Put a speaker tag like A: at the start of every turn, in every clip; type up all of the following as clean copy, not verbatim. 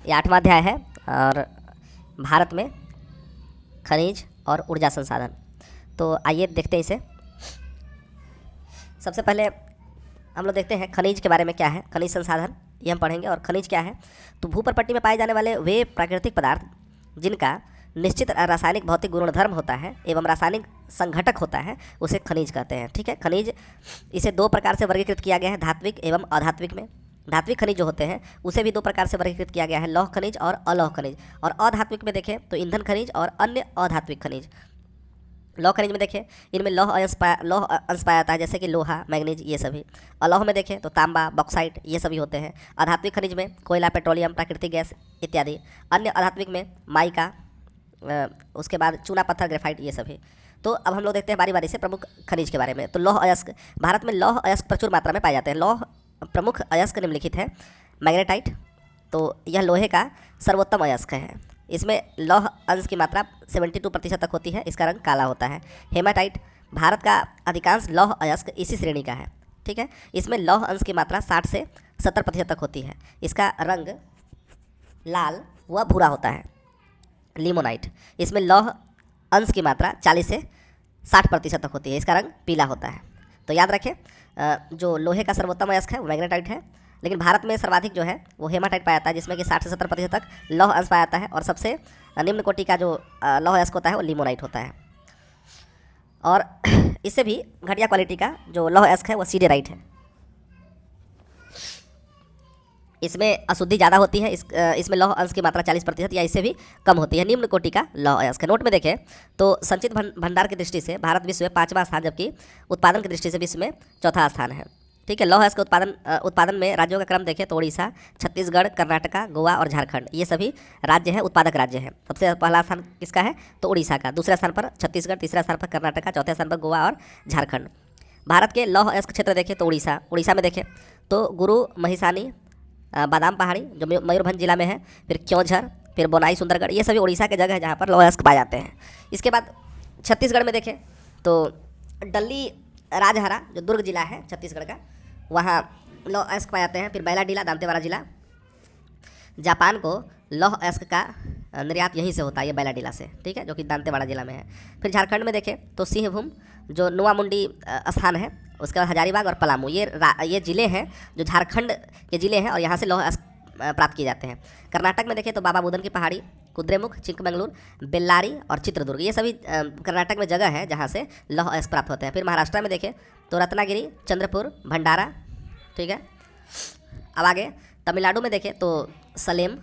A: ये 8वां अध्याय है और भारत में खनिज और ऊर्जा संसाधन। तो आइए देखते हैं इसे। सबसे पहले हम लोग देखते हैं खनिज के बारे में क्या है। खनिज संसाधन ये हम पढ़ेंगे। और खनिज क्या है, तो भूप्रपट्टी में पाए जाने वाले वे प्राकृतिक पदार्थ जिनका निश्चित रासायनिक भौतिक गुणधर्म होता है एवं रासायनिक संघटक होता है, उसे खनिज कहते हैं। ठीक है। खनिज इसे 2 प्रकार से वर्गीकृत किया गया है, धात्विक एवं अधात्विक में। धात्विक खनिज जो होते हैं उसे भी 2 प्रकार से वर्गीकृत किया गया है, लौह खनिज और अलौह खनिज। और अधात्विक में देखें तो ईंधन खनिज और अन्य अधात्विक खनिज। लौह खनिज में देखें इनमें लौह अंश पाया जाता है, जैसे कि लोहा, मैग्नीज, ये सभी। अलौह में देखें तो तांबा, बॉक्साइट, ये सभी होते हैं। अधात्विक खनिज में कोयला, पेट्रोलियम, प्राकृतिक गैस इत्यादि। अन्य अधात्विक में माइका, उसके बाद चूना पत्थर, ग्रेफाइट, ये सभी। तो अब हम लोग देखते हैं बारी बारी से प्रमुख खनिज के बारे में। तो लौह अयस्क, भारत में लौह अयस्क प्रचुर मात्रा में पाए जाते हैं। लौह प्रमुख अयस्क निम्नलिखित है। मैग्नेटाइट, तो यह लोहे का सर्वोत्तम अयस्क है। इसमें लौह अंश की मात्रा 72% तक होती है, इसका रंग काला होता है। हेमाटाइट, भारत का अधिकांश लौह अयस्क इसी श्रेणी का है। ठीक है। इसमें लौह अंश की मात्रा 60 से 70% तक होती है, इसका रंग लाल व भूरा होता है। लिमोनाइट, इसमें लौह अंश की मात्रा 40 से 60% तक होती है, इसका रंग पीला होता है। तो याद रखें, जो लोहे का सर्वोत्तम अयस्क है वो मैग्नेटाइट है, लेकिन भारत में सर्वाधिक जो है वो हेमाटाइट पाया जाता है, जिसमें कि 60 से 70% तक लौह अंश पाया जाता है। और सबसे निम्न कोटि का जो लौह अयस्क होता है वो लिमोनाइट होता है। और इससे भी घटिया क्वालिटी का जो लौह अयस्क है वो सीडेराइट है। इसमें अशुद्धि ज़्यादा होती है, इसमें लौह अंश की मात्रा 40% या इससे भी कम होती है। निम्न कोटि का लौह अयस्क। नोट में देखें तो संचित भंडार की दृष्टि से भारत विश्व में 5वां स्थान, जबकि उत्पादन की दृष्टि से विश्व में 4था स्थान है। ठीक है। लौह अयस्क उत्पादन में राज्यों का क्रम देखें तो उड़ीसा, छत्तीसगढ़, कर्नाटका, गोवा और झारखंड, ये सभी राज्य हैं, उत्पादक राज्य हैं। सबसे पहला स्थान किसका है, तो उड़ीसा का। दूसरे स्थान पर छत्तीसगढ़, तीसरा स्थान पर कर्नाटका, चौथे स्थान पर गोवा और झारखंड। भारत के लौह अयस्क क्षेत्र देखें तो उड़ीसा में देखें तो गुरु महिसानी, बादाम पहाड़ी जो मयूरभंज जिला में है, फिर क्योंझर, फिर बोनाई, सुंदरगढ़, ये सभी उड़ीसा के जगह है जहाँ पर लौह अयस्क पाए जाते हैं। इसके बाद छत्तीसगढ़ में देखें तो डल्ली राजहरा जो दुर्ग जिला है छत्तीसगढ़ का, वहाँ लौह अयस्क पाए जाते हैं। फिर बैलाडीला, दांतेवाड़ा जिला, जापान को लौह अयस्क का निर्यात यहीं से होता है, ये बैलाडीला से। ठीक है, जो कि दांतेवाड़ा जिला में है। फिर झारखंड में देखें तो सिंहभूम जो नोआमुंडी स्थान है, उसके बाद हजारीबाग और पलामू, ये ज़िले हैं जो झारखंड के ज़िले हैं और यहाँ से लौह अयस्क प्राप्त किए जाते हैं। कर्नाटक में देखें तो बाबा बुदन की पहाड़ी, कुद्रेमुख, चिकमंगलूर, बेल्लारी और चित्रदुर्ग, ये सभी कर्नाटक में जगह है जहाँ से लौह अयस्क प्राप्त होते हैं। फिर महाराष्ट्र में देखें तो रत्नागिरी, चंद्रपुर, भंडारा। ठीक है। अब आगे तमिलनाडु में देखें तो सलेम,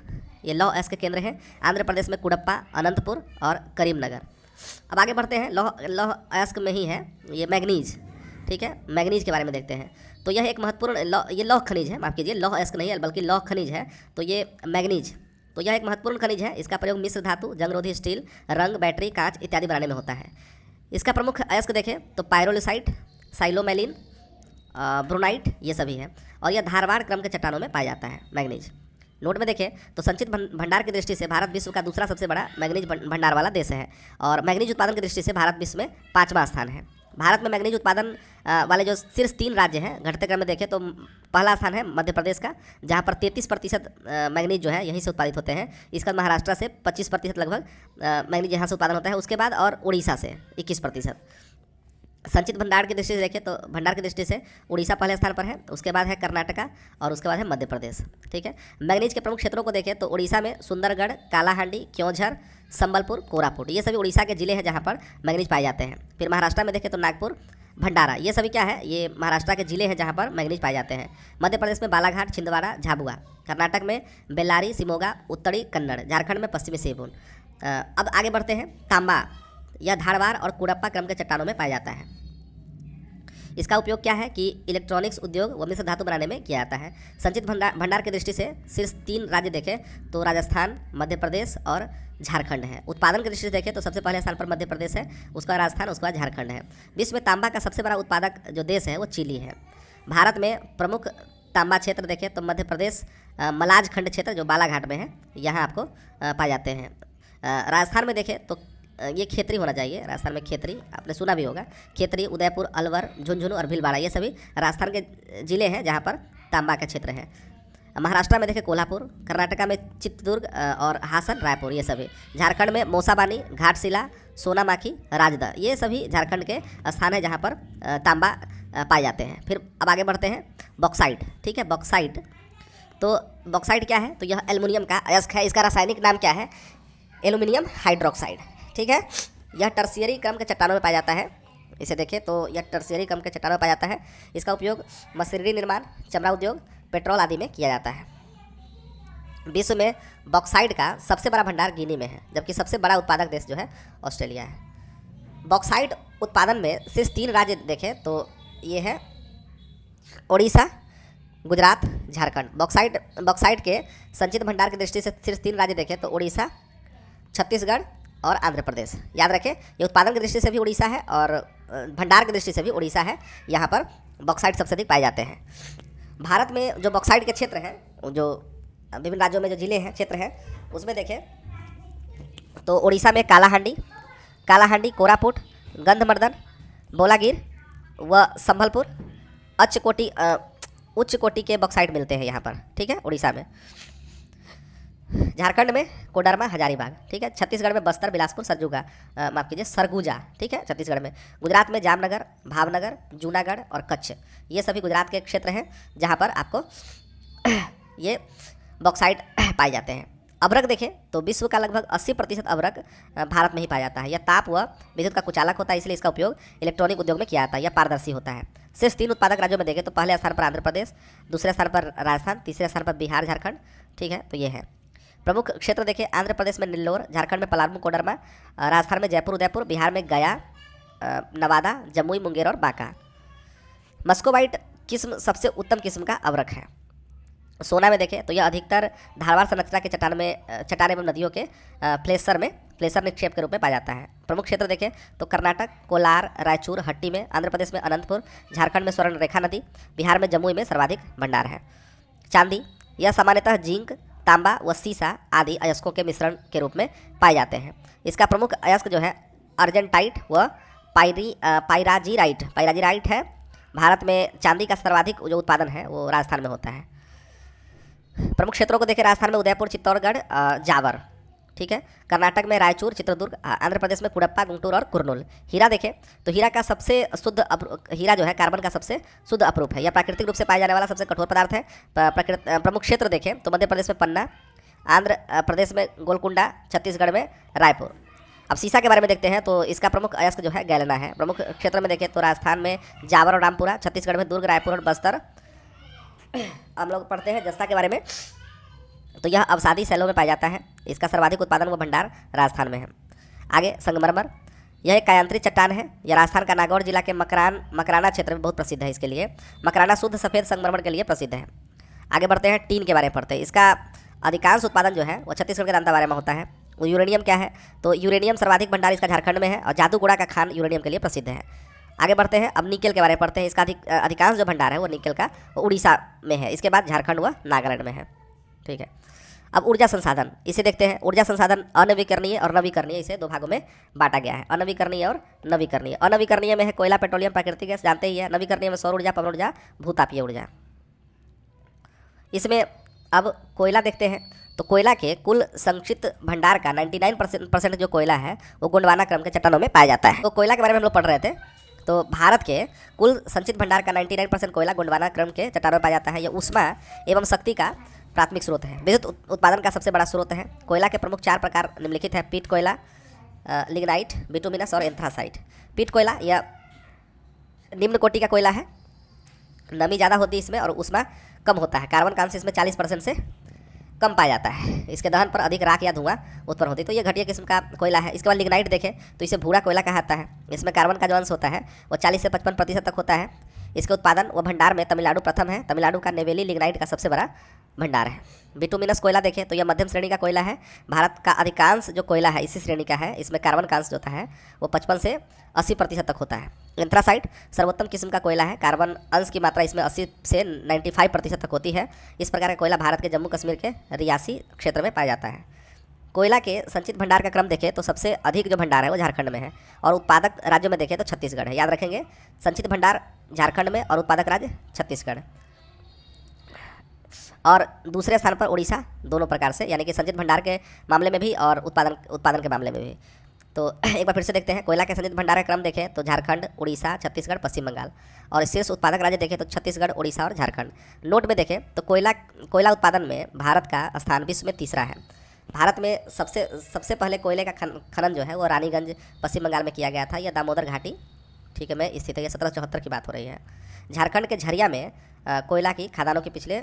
A: ये लौह अयस्क केंद्र है। आंध्र प्रदेश में कुडप्पा, अनंतपुर और करीमनगर। अब आगे बढ़ते हैं, लौह अयस्क में ही है ये मैग्नीज। ठीक है। मैग्नीज के बारे में देखते हैं तो यह एक महत्वपूर्ण ये लौह खनिज है, माफ़ कीजिए, लौह अयस्क नहीं है बल्कि लौह खनिज है। तो ये मैग्नीज, तो यह एक महत्वपूर्ण खनिज है। इसका प्रयोग मिश्र धातु, जंगरोधी स्टील, रंग, बैटरी, कांच इत्यादि बनाने में होता है। इसका प्रमुख अयस्क देखें तो पायरोलिसाइट, साइलोमेलिन, ब्रोनाइट, ये सभी हैं। और यह धारवाड़ क्रम के चट्टानों में पाया जाता है मैग्नीज। नोट में देखें तो संचित भंडार की दृष्टि से भारत विश्व का दूसरा सबसे बड़ा मैग्नीज भंडार वाला देश है। और मैग्नीज उत्पादन की दृष्टि से भारत विश्व में 5वां स्थान है। भारत में मैग्नीज उत्पादन वाले जो शीर्ष 3 राज्य हैं, घटते क्रम में देखें तो पहला स्थान है मध्य प्रदेश का, जहाँ पर 33% मैग्नीज जो है यहीं से उत्पादित होते हैं। इसका महाराष्ट्र से 25% लगभग मैग्नीज यहाँ से उत्पादन होता है। उसके बाद और उड़ीसा से 21%। संचित भंडार की दृष्टि से देखें तो भंडार की दृष्टि से उड़ीसा पहले स्थान पर है, उसके बाद है कर्नाटका और उसके बाद है मध्य प्रदेश। ठीक है। मैग्नीज के प्रमुख क्षेत्रों को देखें तो उड़ीसा में सुंदरगढ़, कालाहांडी, क्योंझर, संबलपुर, कोरापुट, ये सभी उड़ीसा के जिले हैं जहाँ पर मैग्नीज पाए जाते हैं। फिर महाराष्ट्र में देखें तो नागपुर, भंडारा, ये सभी क्या है, ये महाराष्ट्र के जिले हैं जहाँ पर मैग्नीज पाए जाते हैं। मध्य प्रदेश में बालाघाट, छिंदवाड़ा, झाबुआ, कर्नाटक में बेल्लारी, शिमोगा, उत्तरी कन्नड़, झारखंड में पश्चिमी सिंहभूम। अब आगे बढ़ते हैं। तांबा, यह धारवाड़ और कुडप्पा क्रम के चट्टानों में पाया जाता है। इसका उपयोग क्या है कि इलेक्ट्रॉनिक्स उद्योग व मिश्र धातु बनाने में किया जाता है। संचित भंडार की दृष्टि से शीर्ष 3 राज्य देखें तो राजस्थान, मध्य प्रदेश और झारखंड है। उत्पादन की दृष्टि से देखें तो सबसे पहले स्थान पर मध्य प्रदेश है, उसका राजस्थान, उसका झारखंड है। विश्व में तांबा का सबसे बड़ा उत्पादक जो देश है वो चिली है। भारत में प्रमुख तांबा क्षेत्र देखें तो मध्य प्रदेश मलाज खंड क्षेत्र जो बालाघाट में है, यहाँ आपको पाए जाते हैं। राजस्थान में देखें तो ये खेतरी होना चाहिए, राजस्थान में खेतरी आपने सुना भी होगा। खेतरी, उदयपुर, अलवर, झुंझुनू और भीलवाड़ा, ये सभी राजस्थान के ज़िले हैं जहाँ पर तांबा का क्षेत्र है। महाराष्ट्र में देखें कोल्हापुर, कर्नाटका में चित्रदुर्ग और हासन, रायपुर, ये सभी। झारखंड में मौसाबानी, घाटशिला, सोनामाखी, राजदा, ये सभी झारखंड के स्थान है जहाँ पर तांबा पाए जाते हैं। फिर अब आगे बढ़ते हैं, बॉक्साइट। ठीक है, बॉक्साइट, तो बॉक्साइट क्या है? तो यह एल्युमिनियम का अयस्क है। इसका रासायनिक नाम क्या है? Aluminium hydroxide. ठीक है, यह टर्शियरी क्रम के चट्टानों में पाया जाता है। इसे देखें तो यह टर्शियरी क्रम के चट्टानों में पाया जाता है। इसका उपयोग मशीनरी निर्माण, चमड़ा उद्योग, पेट्रोल आदि में किया जाता है। विश्व में बॉक्साइट का सबसे बड़ा भंडार गिनी में है, जबकि सबसे बड़ा उत्पादक देश जो है ऑस्ट्रेलिया है। बॉक्साइट उत्पादन में शीर्ष 3 राज्य देखें तो ये है ओडिशा, गुजरात, झारखंड। बॉक्साइट के संचित भंडार की दृष्टि से शीर्ष 3 राज्य देखें तो ओडिशा, छत्तीसगढ़ और आंध्र प्रदेश। याद रखें, ये उत्पादन की दृष्टि से भी उड़ीसा है और भंडार की दृष्टि से भी उड़ीसा है। यहाँ पर बॉक्साइट सबसे अधिक पाए जाते हैं। भारत में जो बॉक्साइट के क्षेत्र हैं, जो विभिन्न राज्यों में जो जिले हैं, क्षेत्र हैं, उसमें देखें तो उड़ीसा में कालाहांडी, कोरापुट, गंधमर्दन, बोलागिर व संभलपुर उच्च कोटि के बॉक्साइट मिलते हैं यहाँ पर। ठीक है, उड़ीसा में। झारखंड में कोडरमा, हजारीबाग। ठीक है, छत्तीसगढ़ में बस्तर, बिलासपुर, सरगुजा। ठीक है, छत्तीसगढ़ में। गुजरात में जामनगर, भावनगर, जूनागढ़ और कच्छ, ये सभी गुजरात के क्षेत्र हैं जहाँ पर आपको ये बॉक्साइट पाए जाते हैं। अभ्रक देखें तो विश्व का लगभग 80% अभ्रक भारत में ही पाया जाता है। यह ताप व विद्युत का कुचालक होता है, इसलिए इसका उपयोग इलेक्ट्रॉनिक उद्योग में किया जाता है। यह पारदर्शी होता है। शीर्ष 3 उत्पादक राज्यों में देखें तो पहले स्थान पर आंध्र प्रदेश, दूसरे स्थान पर राजस्थान, तीसरे स्थान पर बिहार, झारखंड। ठीक है, तो ये है प्रमुख क्षेत्र। देखें, आंध्र प्रदेश में नेल्लोर, झारखंड में पलामू, कोडरमा, राजस्थान में जयपुर, उदयपुर, बिहार में गया, नवादा, जमुई, मुंगेर और बांका। मस्कोबाइट किस्म सबसे उत्तम किस्म का अवरक है। सोना में देखें तो यह अधिकतर धारवाड़ संरचना के चट्टान एवं नदियों के फ्लेसर निक्षेप के रूप में पाया जाता है। प्रमुख क्षेत्र देखें तो कर्नाटक, कोलार, रायचूर, हट्टी में, आंध्र प्रदेश में अनंतपुर, झारखंड में स्वर्ण रेखा नदी, बिहार में जमुई में सर्वाधिक भंडार है। चांदी, यह सामान्यतः जिंक, तांबा व सीसा आदि अयस्कों के मिश्रण के रूप में पाए जाते हैं। इसका प्रमुख अयस्क जो है अर्जेंटाइट व पायराजीराइट है। भारत में चांदी का सर्वाधिक जो उत्पादन है वो राजस्थान में होता है। प्रमुख क्षेत्रों को देखें, राजस्थान में उदयपुर, चित्तौड़गढ़, जावर। ठीक है, कर्नाटक में रायचूर, चित्रदुर्ग, आंध्र प्रदेश में कुडप्पा, गुंटूर और कुर्नूल। हीरा देखें तो हीरा का सबसे शुद्ध हीरा जो है कार्बन का सबसे शुद्ध अपरूप है। यह प्राकृतिक रूप से पाया जाने वाला सबसे कठोर पदार्थ है। प्रमुख क्षेत्र देखें तो मध्य प्रदेश में पन्ना, आंध्र प्रदेश में गोलकुंडा, छत्तीसगढ़ में रायपुर। अब सीसा के बारे में देखते हैं तो इसका प्रमुख अयस्क जो है गैलेना है। प्रमुख क्षेत्र में देखें तो राजस्थान में जावर और रामपुरा, छत्तीसगढ़ में दुर्ग, रायपुर और बस्तर। हम लोग पढ़ते हैं जस्ता के बारे में, तो यह अवसादी शैलों में पाया जाता है। इसका सर्वाधिक उत्पादन व भंडार राजस्थान में है। आगे संगमरमर, यह एक कायांतरित चट्टान है। यह राजस्थान का नागौर जिला के मकराना क्षेत्र में बहुत प्रसिद्ध है। इसके लिए मकराना शुद्ध सफ़ेद संगमरमर के लिए प्रसिद्ध है। आगे बढ़ते हैं, टीन के बारे में पढ़ते हैं। इसका अधिकांश उत्पादन जो है वो छत्तीसगढ़ के दांतावारे में होता है। वो यूरेनियम क्या है? तो यूरेनियम सर्वाधिक भंडार इसका झारखंड में है और जादूगोड़ा का खान यूरेनियम के लिए प्रसिद्ध है। आगे बढ़ते हैं, अब निकेल के बारे में पढ़ते हैं। इसका अधिकांश जो भंडार है वो निकेल का वो उड़ीसा में है। इसके बाद झारखंड व नागालैंड में है। ठीक है, अब ऊर्जा संसाधन इसे देखते हैं। ऊर्जा संसाधन अनवीकरणीय और नवीकरणीय, इसे 2 भागों में बांटा गया है, अनवीकरणीय और नवीकरणीय। अनवीकरणीय में है कोयला, पेट्रोलियम, प्राकृतिक गैस, जानते ही है। नवीकरणीय में सौर ऊर्जा, पवन ऊर्जा, भूतापीय ऊर्जा। इसमें अब कोयला देखते हैं तो कोयला के कुल संचित भंडार का 99% जो कोयला है वो गोंडवाना क्रम के चट्टानों में पाया जाता है। तो कोयला के बारे में हम लोग पढ़ रहे थे। तो भारत के कुल संचित भंडार का 99% कोयला गोंडवाना क्रम के चट्टानों में पाया जाता है। यह ऊष्मा एवं शक्ति का प्राथमिक स्रोत है। विद्युत उत्पादन का सबसे बड़ा स्रोत है। कोयला के प्रमुख 4 प्रकार निम्नलिखित है: पीट कोयला, लिग्नाइट, बिटुमिनस और एंथ्रासाइट। पीट कोयला यह निम्न कोटि का कोयला है। नमी ज़्यादा होती है इसमें और ऊष्मा कम होता है। कार्बन का अंश इसमें 40% से कम पाया जाता है। इसके दहन पर अधिक राख या धुआं उत्पन्न होती है। तो ये घटिया किस्म का कोयला है। इसके बाद लिग्नाइट देखें तो इसे भूरा कोयला कहा है। इसमें कार्बन का जो अंश होता है वो 40 से 55% तक होता है। इसके उत्पादन व भंडार में तमिलनाडु प्रथम है। तमिलनाडु का नेवेली लिग्नाइट का सबसे बड़ा भंडार है। बिटुमिनस कोयला देखें तो यह मध्यम श्रेणी का कोयला है। भारत का अधिकांश जो कोयला है इसी श्रेणी का है। इसमें कार्बन का अंश जो होता है वो 55 से 80% तक होता है। एंथ्रासाइट सर्वोत्तम किस्म का कोयला है। कार्बन अंश की मात्रा इसमें 80 से 95% तक होती है। इस प्रकार का कोयला भारत के जम्मू कश्मीर के रियासी क्षेत्र में पाया जाता है। कोयला के संचित भंडार का क्रम देखें तो सबसे अधिक जो भंडार है वो झारखंड में है और उत्पादक राज्यों में देखें तो छत्तीसगढ़ है। याद रखेंगे, संचित भंडार झारखंड में और उत्पादक राज्य छत्तीसगढ़। और दूसरे स्थान पर उड़ीसा, दोनों प्रकार से, यानी कि संचित भंडार के मामले में भी और उत्पादन के मामले में भी। तो एक बार फिर से देखते हैं, कोयला के संचित भंडार का क्रम देखें तो झारखंड, उड़ीसा, छत्तीसगढ़, पश्चिम बंगाल, और शीर्ष उत्पादक राज्य देखें तो छत्तीसगढ़, उड़ीसा और झारखंड। नोट में देखें तो कोयला उत्पादन में भारत का स्थान विश्व में तीसरा है। भारत में सबसे पहले कोयले का खनन जो है वो रानीगंज, पश्चिम बंगाल में किया गया था, यह दामोदर घाटी, ठीक है, में स्थित है। ये 1774 की बात हो रही है। झारखंड के झरिया में कोयला की खदानों के पिछले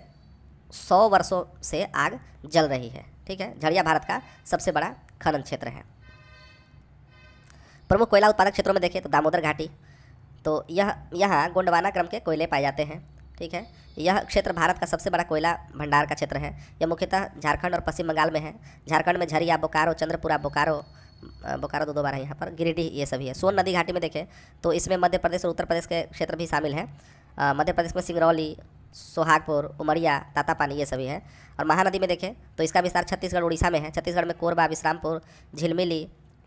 A: 100 वर्षों से आग जल रही है, ठीक है। झरिया भारत का सबसे बड़ा खनन क्षेत्र है। प्रमुख कोयला उत्पादक क्षेत्रों में देखें तो दामोदर घाटी, तो यहाँ गोंडवाना क्रम के कोयले पाए जाते हैं, ठीक है। यह क्षेत्र भारत का सबसे बड़ा कोयला भंडार का क्षेत्र है। यह मुख्यतः झारखंड और पश्चिम बंगाल में है। झारखंड में झरिया, बोकारो, चंद्रपुरा, बोकारो दो बार है यहाँ पर, गिरिडीह, ये सभी है। सोन नदी घाटी में देखें तो इसमें मध्य प्रदेश और उत्तर प्रदेश के क्षेत्र भी शामिल हैं। मध्य प्रदेश में सिंगरौली, सोहागपुर, उमरिया, तातापानी, ये सभी है। और महानदी में देखें तो इसका विस्तार छत्तीसगढ़, उड़ीसा में है। छत्तीसगढ़ में कोरबा, विश्रामपुर, झिलमिली,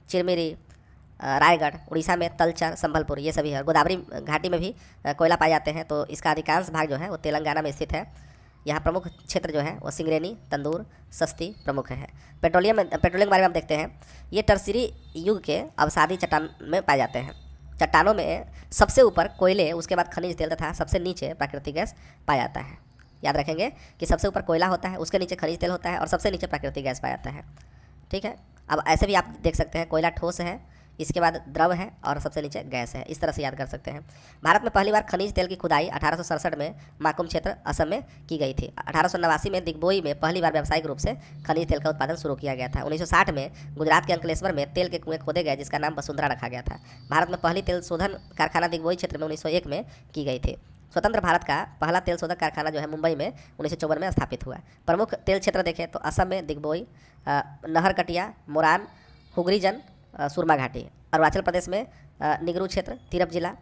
A: चिरमिरी, रायगढ़, उड़ीसा में तलचर, संबलपुर, ये सभी है। गोदावरी घाटी में भी कोयला पाए जाते हैं, तो इसका अधिकांश भाग जो है वो तेलंगाना में स्थित है। यहाँ प्रमुख क्षेत्र जो है वो सिंगरेनी, तंदूर, सस्ती प्रमुख है। पेट्रोलियम के बारे में आप देखते हैं, ये टर्सरी युग के अवसादी चट्टान में पाए जाते हैं। चट्टानों में सबसे ऊपर कोयले, उसके बाद खनिज तेल तथा सबसे नीचे प्राकृतिक गैस पाया जाता है। याद रखेंगे कि सबसे ऊपर कोयला होता है, उसके नीचे खनिज तेल होता है और सबसे नीचे प्राकृतिक गैस पाया जाता है, ठीक है। अब ऐसे भी आप देख सकते हैं, कोयला ठोस है, इसके बाद द्रव है और सबसे नीचे गैस है, इस तरह से याद कर सकते हैं। भारत में पहली बार खनिज तेल की खुदाई 1867 में माकुम क्षेत्र, असम में की गई थी। 1889 में दिग्बोई में पहली बार व्यावसायिक रूप से खनिज तेल का उत्पादन शुरू किया गया था। 1960 में गुजरात के अंकलेश्वर में तेल के कुएं खोदे गए, जिसका नाम वसुंधरा रखा गया था। भारत में पहली तेल शोधन कारखाना दिग्बोई क्षेत्र में 1901 में की गई थी। स्वतंत्र भारत का पहला तेल शोधक कारखाना जो है मुंबई में 1954 में स्थापित हुआ। प्रमुख तेल क्षेत्र देखें तो असम में दिग्बोई, नहरकटिया, मोरान, हुगरीजन, सुरमा घाटी। अरुणाचल प्रदेश में निगरू क्षेत्र, तिरप जिला।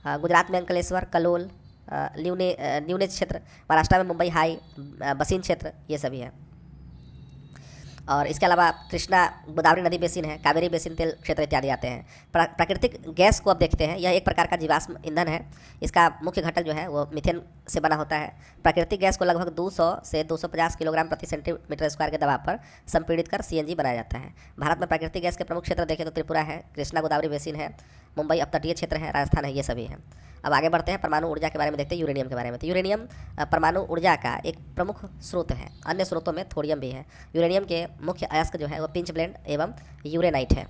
A: गुजरात में अंकलेश्वर, कलोल, न्यूनेज क्षेत्र। महाराष्ट्र में मुंबई हाई, बसीन क्षेत्र, ये सभी है। और इसके अलावा कृष्णा गोदावरी नदी बेसिन है, कावेरी बेसिन तेल क्षेत्र इत्यादि आते हैं। प्राकृतिक गैस को अब देखते हैं। यह एक प्रकार का जीवाश्म ईंधन है। इसका मुख्य घटक जो है वो मीथेन से बना होता है। प्राकृतिक गैस को लगभग 200 से 250 किलोग्राम प्रति सेंटीमीटर स्क्वायर के दबाव पर संपीड़ित कर सीएनजी बनाया जाता है। भारत में प्राकृतिक गैस के प्रमुख क्षेत्र देखें तो त्रिपुरा है, कृष्णा गोदावरी बेसिन है, मुंबई अपतटीय क्षेत्र है, राजस्थान है, ये सभी हैं। अब आगे बढ़ते हैं, परमाणु ऊर्जा के बारे में देखते हैं, यूरेनियम के बारे में। तो यूरेनियम परमाणु ऊर्जा का एक प्रमुख स्रोत है। अन्य स्रोतों में थोरियम भी है। यूरेनियम के मुख्य अयस्क जो है वो पिंच ब्लेंड एवं यूरेनाइट है।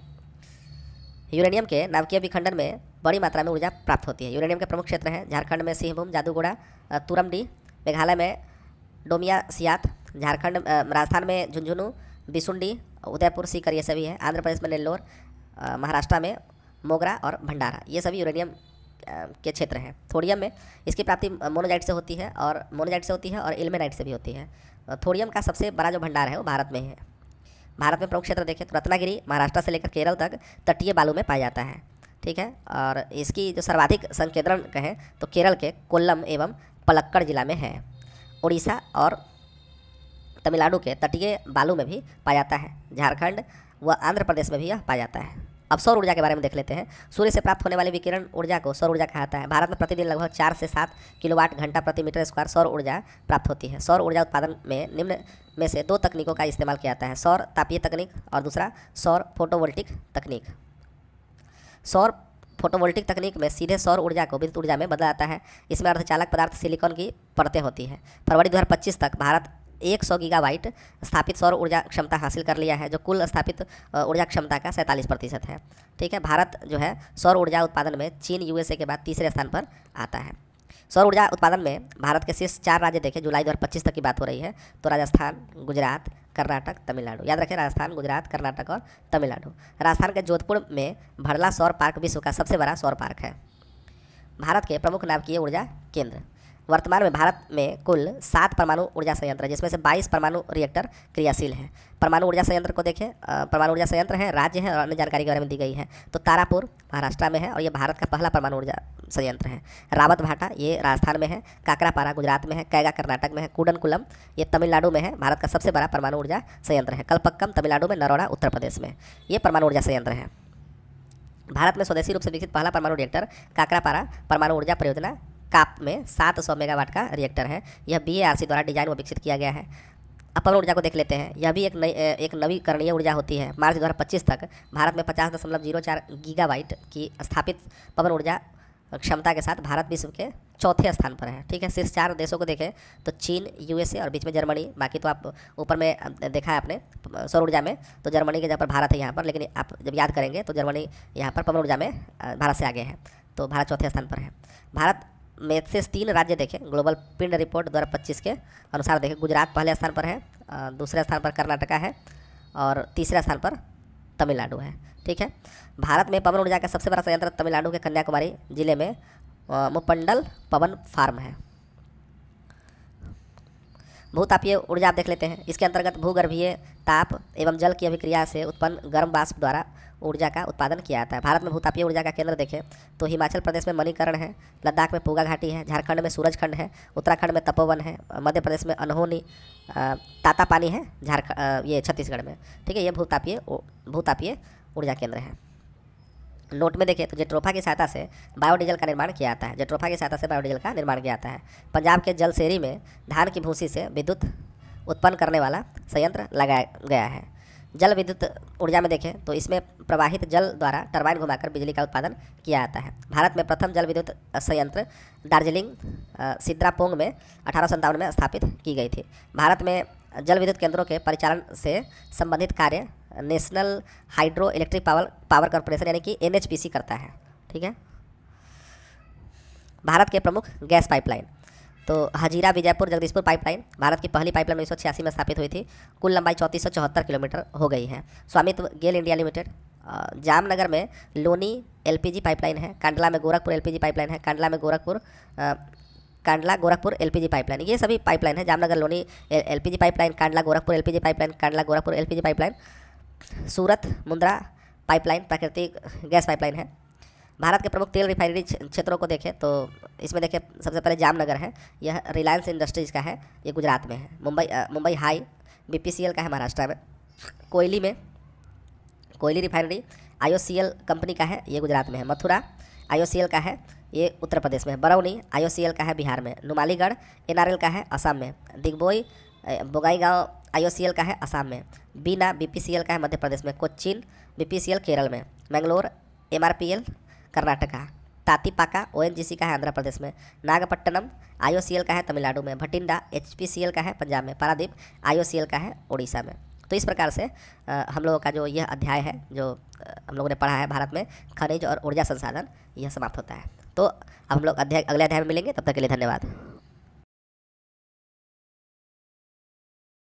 A: यूरेनियम के नाभिकीय विखंडन में बड़ी मात्रा में ऊर्जा प्राप्त होती है। यूरेनियम के प्रमुख क्षेत्र हैं झारखंड में सिंहभूम, जादूगोड़ा, तुरमडी, मेघालय में डोमिया सियात, झारखंड राजस्थान में झुंझुनू, बिसुंडी, उदयपुर, सीकर, ये सभी है। आंध्र प्रदेश में नेल्लोर, महाराष्ट्र में मोगरा और भंडारा, ये सभी यूरेनियम के क्षेत्र हैं। थोरियम में इसकी प्राप्ति मोनोजाइट से होती है और इल्मेनाइट से भी होती है। थोरियम का सबसे बड़ा जो भंडार है वो भारत में है। भारत में प्रमुख क्षेत्र देखें तो रत्नागिरी, महाराष्ट्र से लेकर केरल तक तटीय बालू में पाया जाता है, ठीक है। और इसकी जो सर्वाधिक संकेंद्रण कहें तो केरल के कोल्लम एवं पलक्कड़ जिला में है। उड़ीसा और तमिलनाडु के तटीय बालू में भी पाया जाता है। झारखंड व आंध्र प्रदेश में भी यह पाया जाता है। अब सौर ऊर्जा के बारे में देख लेते हैं। सूर्य से प्राप्त होने वाली विकिरण ऊर्जा को सौर ऊर्जा कहा जाता है। भारत में प्रतिदिन लगभग 4 से 7 किलोवाट घंटा प्रति मीटर स्क्वायर सौर ऊर्जा प्राप्त होती है। सौर ऊर्जा उत्पादन में निम्न में से 2 तकनीकों का इस्तेमाल किया जाता है, सौर तापीय तकनीक और दूसरा सौर फोटोवोल्टिक तकनीक। सौर फोटोवोल्टिक तकनीक में सीधे सौर ऊर्जा को विद्युत ऊर्जा में बदला जाता है। इसमें अर्धचालक पदार्थ सिलिकॉन की परतें होती हैं। फरवरी 2025 तक भारत 100 गीगावाट स्थापित सौर ऊर्जा क्षमता हासिल कर लिया है, जो कुल स्थापित ऊर्जा क्षमता का 47% है, ठीक है। भारत जो है सौर ऊर्जा उत्पादन में चीन, यूएसए के बाद तीसरे स्थान पर आता है। सौर ऊर्जा उत्पादन में भारत के शीर्ष 4 राज्य देखें, जुलाई 2025 तक की बात हो रही है, तो राजस्थान, गुजरात, कर्नाटक, तमिलनाडु। याद रखें, राजस्थान, गुजरात, कर्नाटक और तमिलनाडु। राजस्थान के जोधपुर में भड़ला सौर पार्क विश्व का सबसे बड़ा सौर पार्क है। भारत के प्रमुख नाभिकीय ऊर्जा केंद्र। वर्तमान में भारत में कुल 7 परमाणु ऊर्जा संयंत्र है, जिसमें से 22 परमाणु रिएक्टर क्रियाशील हैं। परमाणु ऊर्जा संयंत्र को देखें, परमाणु ऊर्जा संयंत्र है, राज्य है और अन्य जानकारी के बारे में दी गई है। तो तारापुर महाराष्ट्र में है और ये भारत का पहला परमाणु ऊर्जा संयंत्र है। रावत भाटा ये राजस्थान में है, काकरापारा गुजरात में है, कैगा कर्नाटक में है, कूडनकुलम ये तमिलनाडु में है। भारत का सबसे बड़ा परमाणु ऊर्जा संयंत्र है। कलपक्कम तमिलनाडु में, नरोड़ा उत्तर प्रदेश में ये परमाणु ऊर्जा संयंत्र है। भारत में स्वदेशी रूप से विकसित पहला परमाणु रिएक्टर काकरापारा परमाणु ऊर्जा परियोजना काप में 700 मेगावाट का रिएक्टर है। यह BARC द्वारा डिजाइन व विकसित किया गया है। अब पवन ऊर्जा को देख लेते हैं। यह भी एक नवीकरणीय ऊर्जा होती है। मार्च 2025 तक भारत में 50.04 गीगावाट की स्थापित पवन ऊर्जा क्षमता के साथ भारत विश्व के चौथे स्थान पर है। ठीक है, शीर्ष 4 देशों को देखें तो चीन, USA और बीच में जर्मनी। बाकी तो आप ऊपर में देखा है आपने सौर ऊर्जा में, तो जर्मनी के जगह पर भारत है यहाँ पर, लेकिन आप जब याद करेंगे तो जर्मनी यहाँ पर पवन ऊर्जा में भारत से आगे है, तो भारत चौथे स्थान पर है। भारत में से 3 राज्य देखें ग्लोबल पिंड रिपोर्ट 2025 के अनुसार देखें, गुजरात पहले स्थान पर है, दूसरे स्थान पर कर्नाटका है और तीसरे स्थान पर तमिलनाडु है। ठीक है, भारत में पवन ऊर्जा का सबसे बड़ा संयंत्र तमिलनाडु के कन्याकुमारी जिले में मुपंडल पवन फार्म है। भूतापीय ऊर्जा आप देख लेते हैं। इसके अंतर्गत भूगर्भीय ताप एवं जल की अभिक्रिया से उत्पन्न गर्म वाष्प द्वारा ऊर्जा का उत्पादन किया जाता है। भारत में भूतापीय ऊर्जा का केंद्र देखें तो हिमाचल प्रदेश में मणिकर्ण है, लद्दाख में पूगा घाटी है, झारखंड में सूरजखंड है, उत्तराखंड में तपोवन है, मध्य प्रदेश में अनहोनी तातापानी है, ये छत्तीसगढ़ में। ठीक है, ये भूतापीय ऊर्जा केंद्र है। नोट में देखें तो जेट्रोफा की सहायता से बायोडीजल का निर्माण किया जाता है। जेट्रोफा की सहायता से बायोडीजल का निर्माण किया जाता है। पंजाब के जलसेरी में धान की भूसी से विद्युत उत्पन्न करने वाला संयंत्र लगाया गया है। जल विद्युत ऊर्जा में देखें तो इसमें प्रवाहित जल द्वारा टरबाइन घुमाकर बिजली का उत्पादन किया जाता है। भारत में प्रथम जल विद्युत संयंत्र दार्जिलिंग सिद्रापोंग में 1857 में स्थापित की गई थी। भारत में जल विद्युत केंद्रों के परिचालन से संबंधित कार्य national hydro electric power corporation यानी कि NHPC करता है। ठीक है, भारत के प्रमुख गैस पाइपलाइन तो हजीरा विजयपुर जगदीशपुर पाइपलाइन भारत की पहली पाइपलाइन 1986 में स्थापित हुई थी। कुल लंबाई 3474 किलोमीटर हो गई है। स्वामित्व गेल इंडिया लिमिटेड। जामनगर में लोनी LPG पाइपलाइन है। कांडला में गोरखपुर LPG पाइपलाइन है। कांडला गोरखपुर LPG पाइपलाइन, ये सभी पाइपलाइन है। Jamnagar Loni LPG pipeline, Kandla Gorakhpur LPG pipeline, Kandla Gorakhpur LPG pipeline, Surat Mundra pipeline प्राकृतिक गैस पाइपलाइन है। भारत के प्रमुख तेल रिफाइनरी क्षेत्रों को देखें तो इसमें देखें सबसे पहले जामनगर है, यह रिलायंस इंडस्ट्रीज़ का है, ये गुजरात में है। मुंबई हाई BPCL का है महाराष्ट्र में। कोयली रिफाइनरी IOCL कंपनी का है, ये गुजरात में है। मथुरा IOCL का है, ये उत्तर प्रदेश में है। बरौनी IOCL का है, बिहार में। नुमालीगढ़ NRL का है, असम में। दिग्बोई बोगाईगांव IOCL का है, असम में। बीना BPCL का है, मध्य प्रदेश में। कोच्चिन BPCL केरल में। मैंगलोर MRPL कर्नाटका। तातीपाका ONGC का है, आंध्र प्रदेश में। नागपट्टनम IOCL का है, तमिलनाडु में। भटिंडा HPCL का है, पंजाब में। पारादीप IOCL का है, उड़ीसा में। तो इस प्रकार से हम लोगों का जो यह अध्याय है जो हम लोगों ने पढ़ा है भारत में खनिज और ऊर्जा संसाधन, यह समाप्त होता है। तो अब हम लोग अगले अध्याय में मिलेंगे, तब तक के लिए धन्यवाद।